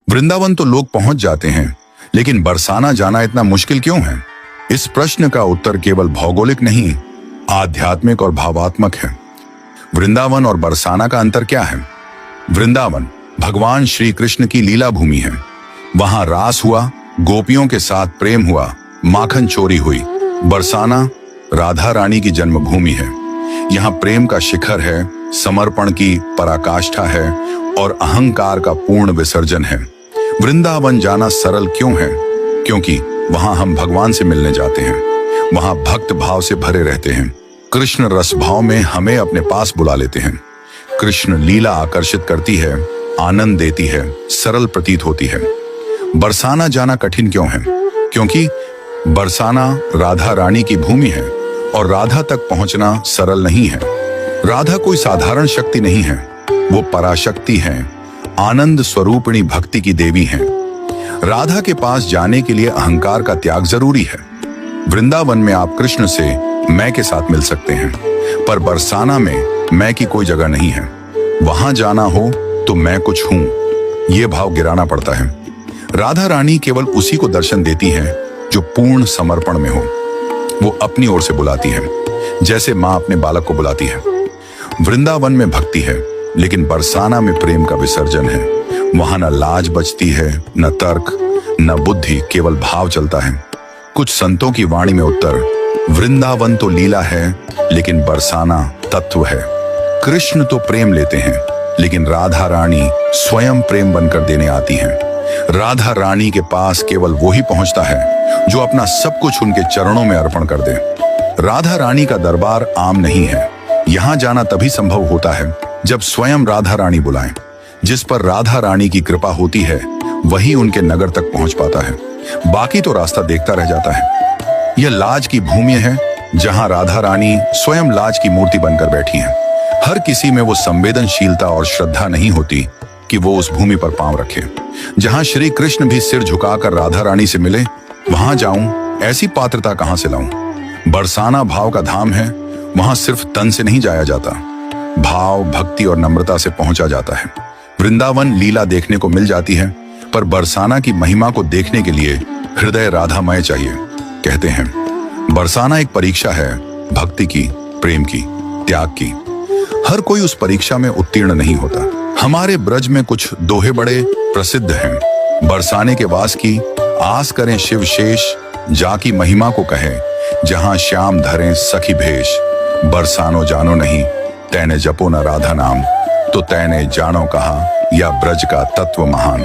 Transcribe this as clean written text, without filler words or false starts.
वृंदावन तो लोग पहुंच जाते हैं, लेकिन बरसाना जाना इतना मुश्किल क्यों है? इस प्रश्न का उत्तर केवल भौगोलिक नहीं, आध्यात्मिक और भावात्मक है। वृंदावन और बरसाना का अंतर क्या है? वृंदावन भगवान श्री कृष्ण की लीला भूमि है। वहां रास हुआ, गोपियों के साथ प्रेम हुआ, माखन चोरी हुई। बरसाना राधा रानी की जन्मभूमि है। यहाँ प्रेम का शिखर है, समर्पण की पराकाष्ठा है और अहंकार का पूर्ण विसर्जन है। वृंदावन जाना सरल क्यों है? क्योंकि वहां हम भगवान से मिलने जाते हैं। वहां भक्त भाव से भरे रहते हैं। कृष्ण रस भाव में हमें अपने पास बुला लेते हैं। कृष्ण लीला आकर्षित करती है, आनंद देती है, सरल प्रतीत होती है। बरसाना जाना कठिन क्यों है? क्योंकि बरसाना राधा रानी की भूमि है और राधा तक पहुंचना सरल नहीं है। राधा कोई साधारण शक्ति नहीं है, वो पराशक्ति है, आनंद स्वरूपिणी भक्ति की देवी हैं। राधा के पास जाने के लिए अहंकार का त्याग जरूरी है। वृंदावन में आप कृष्ण से मैं के साथ मिल सकते हैं, पर बरसाना में मैं की कोई जगह नहीं है। वहां जाना हो तो मैं कुछ हूं, ये भाव गिराना पड़ता है। राधा रानी केवल उसी को दर्शन देती है जो पूर्ण समर्पण में हो। वो अपनी ओर से बुलाती है, जैसे माँ अपने बालक को बुलाती है। वृंदावन में भक्ति है, लेकिन बरसाना में प्रेम का विसर्जन है। वहां न लाज बचती है, न तर्क, न बुद्धि, केवल भाव चलता है। कुछ संतों की वाणी में उत्तर, वृंदावन तो लीला है, लेकिन बरसाना तत्व है। कृष्ण तो प्रेम लेते हैं, लेकिन राधा रानी स्वयं प्रेम बनकर देने आती हैं। राधा रानी के पास केवल वो ही पहुंचता है जो अपना सब कुछ उनके चरणों में अर्पण कर दे। राधा रानी का दरबार आम नहीं है। यहाँ जाना तभी संभव होता है जब स्वयं राधा रानी बुलाएं। जिस पर राधा रानी की कृपा होती है, वही उनके नगर तक पहुंच पाता है। बाकी तो रास्ता देखता रह जाता है। यह लाज की भूमि है, जहां राधा रानी स्वयं लाज की मूर्ति बनकर बैठी हैं। हर किसी में वो संवेदनशीलता और श्रद्धा नहीं होती कि वो उस भूमि पर पांव रखे। जहां श्री कृष्ण भी सिर झुकाकर राधा रानी से मिले, वहां जाऊं, ऐसी पात्रता कहां से लाऊं? बरसाना भाव का धाम है। वहां सिर्फ तन से नहीं जाया जाता, भाव, भक्ति और नम्रता से पहुंचा जाता है। वृंदावन लीला देखने को मिल जाती है, पर बरसाना की महिमा को देखने के लिए हृदय राधामय चाहिए। कहते हैं बरसाना एक परीक्षा है, भक्ति की, प्रेम की, त्याग की। हर कोई उस परीक्षा में उत्तीर्ण नहीं होता। हमारे ब्रज में कुछ दोहे बड़े प्रसिद्ध हैं। बरसाने के वास की आस करें शिव शेष, जाकी महिमा को कहे, जहां श्याम धरें सखी भेष। बरसानो जानो नहीं, तैने जपो न राधा नाम, तो तैने जानो कहा, या ब्रज का तत्व महान।